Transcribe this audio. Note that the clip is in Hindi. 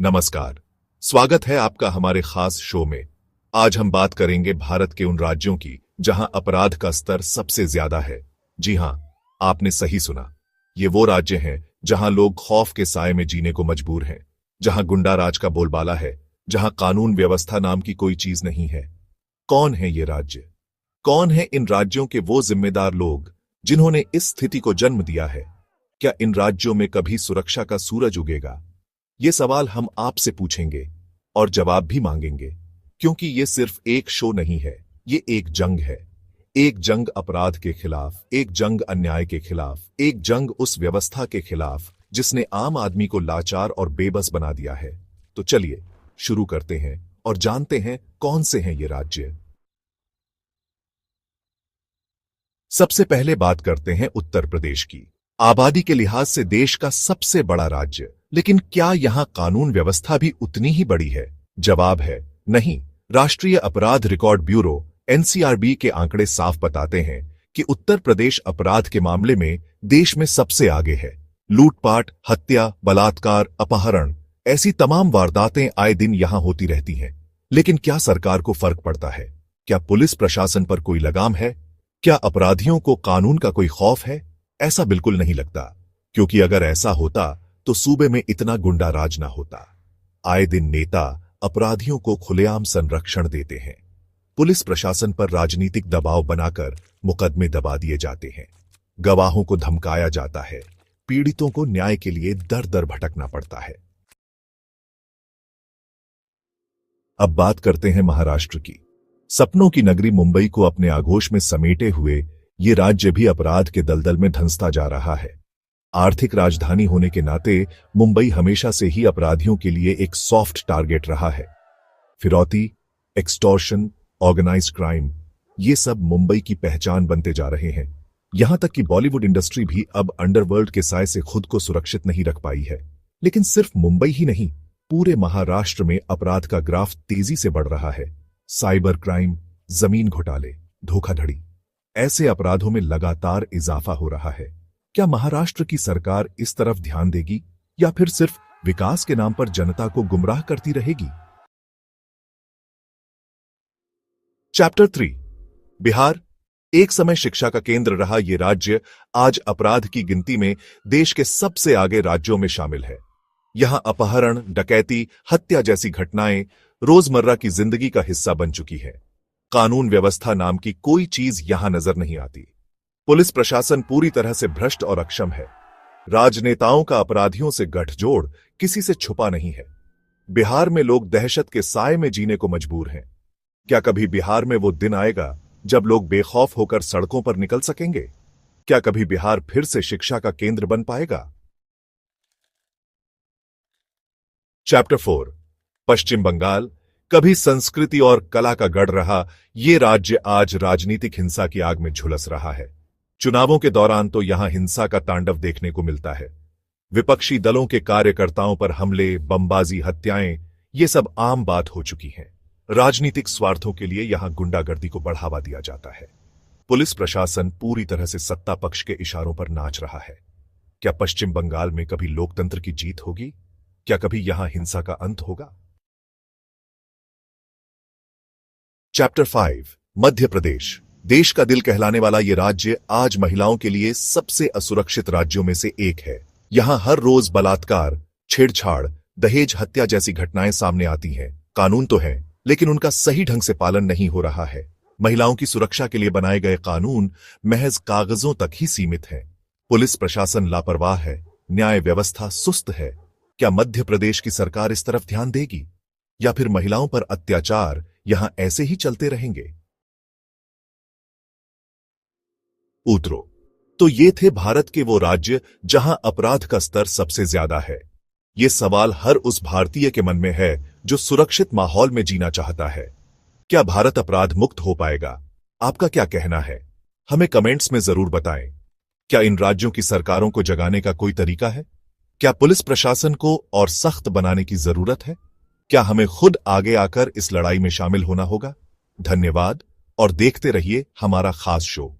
नमस्कार। स्वागत है आपका हमारे खास शो में। आज हम बात करेंगे भारत के उन राज्यों की जहां अपराध का स्तर सबसे ज्यादा है। जी हां, आपने सही सुना। ये वो राज्य हैं जहां लोग खौफ के साए में जीने को मजबूर हैं, जहां गुंडा राज का बोलबाला है, जहां कानून व्यवस्था नाम की कोई चीज नहीं है। कौन है ये राज्य? कौन है इन राज्यों के वो जिम्मेदार लोग जिन्होंने इस स्थिति को जन्म दिया है? क्या इन राज्यों में कभी सुरक्षा का सूरज उगेगा? ये सवाल हम आपसे पूछेंगे और जवाब भी मांगेंगे, क्योंकि ये सिर्फ एक शो नहीं है, ये एक जंग है। एक जंग अपराध के खिलाफ, एक जंग अन्याय के खिलाफ, एक जंग उस व्यवस्था के खिलाफ जिसने आम आदमी को लाचार और बेबस बना दिया है। तो चलिए शुरू करते हैं और जानते हैं कौन से हैं ये राज्य। सबसे पहले बात करते हैं उत्तर प्रदेश की। आबादी के लिहाज से देश का सबसे बड़ा राज्य, लेकिन क्या यहां कानून व्यवस्था भी उतनी ही बड़ी है? जवाब है नहीं। राष्ट्रीय अपराध रिकॉर्ड ब्यूरो एनसीआरबी के आंकड़े साफ बताते हैं कि उत्तर प्रदेश अपराध के मामले में देश में सबसे आगे है। लूटपाट, हत्या, बलात्कार, अपहरण, ऐसी तमाम वारदातें आए दिन यहां होती रहती हैं। लेकिन क्या सरकार को फर्क पड़ता है? क्या पुलिस प्रशासन पर कोई लगाम है? क्या अपराधियों को कानून का कोई खौफ है? ऐसा बिल्कुल नहीं लगता, क्योंकि अगर ऐसा होता तो सूबे में इतना गुंडा राज ना होता। आए दिन नेता अपराधियों को खुलेआम संरक्षण देते हैं। पुलिस प्रशासन पर राजनीतिक दबाव बनाकर मुकदमे दबा दिए जाते हैं। गवाहों को धमकाया जाता है। पीड़ितों को न्याय के लिए दर दर भटकना पड़ता है। अब बात करते हैं महाराष्ट्र की। सपनों की नगरी मुंबई को अपने आगोश में समेटे हुए ये राज्य भी अपराध के दलदल में धंसता जा रहा है। आर्थिक राजधानी होने के नाते मुंबई हमेशा से ही अपराधियों के लिए एक सॉफ्ट टारगेट रहा है। फिरौती, एक्सटॉर्शन, ऑर्गेनाइज्ड क्राइम, ये सब मुंबई की पहचान बनते जा रहे हैं। यहां तक कि बॉलीवुड इंडस्ट्री भी अब अंडरवर्ल्ड के साए से खुद को सुरक्षित नहीं रख पाई है। लेकिन सिर्फ मुंबई ही नहीं, पूरे महाराष्ट्र में अपराध का ग्राफ तेजी से बढ़ रहा है। साइबर क्राइम, जमीन घोटाले, धोखाधड़ी, ऐसे अपराधों में लगातार इजाफा हो रहा है। क्या महाराष्ट्र की सरकार इस तरफ ध्यान देगी या फिर सिर्फ विकास के नाम पर जनता को गुमराह करती रहेगी? चैप्टर 3, बिहार। एक समय शिक्षा का केंद्र रहा यह राज्य आज अपराध की गिनती में देश के सबसे आगे राज्यों में शामिल है। यहां अपहरण, डकैती, हत्या जैसी घटनाएं रोजमर्रा की जिंदगी का हिस्सा बन चुकी है। कानून व्यवस्था नाम की कोई चीज यहां नजर नहीं आती। पुलिस प्रशासन पूरी तरह से भ्रष्ट और अक्षम है। राजनेताओं का अपराधियों से गठजोड़ किसी से छुपा नहीं है। बिहार में लोग दहशत के साए में जीने को मजबूर हैं। क्या कभी बिहार में वो दिन आएगा जब लोग बेखौफ होकर सड़कों पर निकल सकेंगे? क्या कभी बिहार फिर से शिक्षा का केंद्र बन पाएगा? चैप्टर 4, पश्चिम बंगाल। कभी संस्कृति और कला का गढ़ रहा ये राज्य आज राजनीतिक हिंसा की आग में झुलस रहा है। चुनावों के दौरान तो यहां हिंसा का तांडव देखने को मिलता है। विपक्षी दलों के कार्यकर्ताओं पर हमले, बमबाजी, हत्याएं, ये सब आम बात हो चुकी हैं। राजनीतिक स्वार्थों के लिए यहां गुंडागर्दी को बढ़ावा दिया जाता है। पुलिस प्रशासन पूरी तरह से सत्ता पक्ष के इशारों पर नाच रहा है। क्या पश्चिम बंगाल में कभी लोकतंत्र की जीत होगी? क्या कभी यहां हिंसा का अंत होगा? चैप्टर 5, मध्य प्रदेश। देश का दिल कहलाने वाला यह राज्य आज महिलाओं के लिए सबसे असुरक्षित राज्यों में से एक है। यहां हर रोज बलात्कार, छेड़छाड़, दहेज, हत्या जैसी घटनाएं सामने आती हैं। कानून तो है, लेकिन उनका सही ढंग से पालन नहीं हो रहा है। महिलाओं की सुरक्षा के लिए बनाए गए कानून महज कागजों तक ही सीमित हैं। पुलिस प्रशासन लापरवाह है, न्याय व्यवस्था सुस्त है। क्या मध्य प्रदेश की सरकार इस तरफ ध्यान देगी, या फिर महिलाओं पर अत्याचार यहां ऐसे ही चलते रहेंगे? उतरो। तो ये थे भारत के वो राज्य जहां अपराध का स्तर सबसे ज्यादा है। ये सवाल हर उस भारतीय के मन में है जो सुरक्षित माहौल में जीना चाहता है। क्या भारत अपराध मुक्त हो पाएगा? आपका क्या कहना है? हमें कमेंट्स में जरूर बताएं। क्या इन राज्यों की सरकारों को जगाने का कोई तरीका है? क्या पुलिस प्रशासन को और सख्त बनाने की जरूरत है? क्या हमें खुद आगे आकर इस लड़ाई में शामिल होना होगा? धन्यवाद और देखते रहिए हमारा खास शो।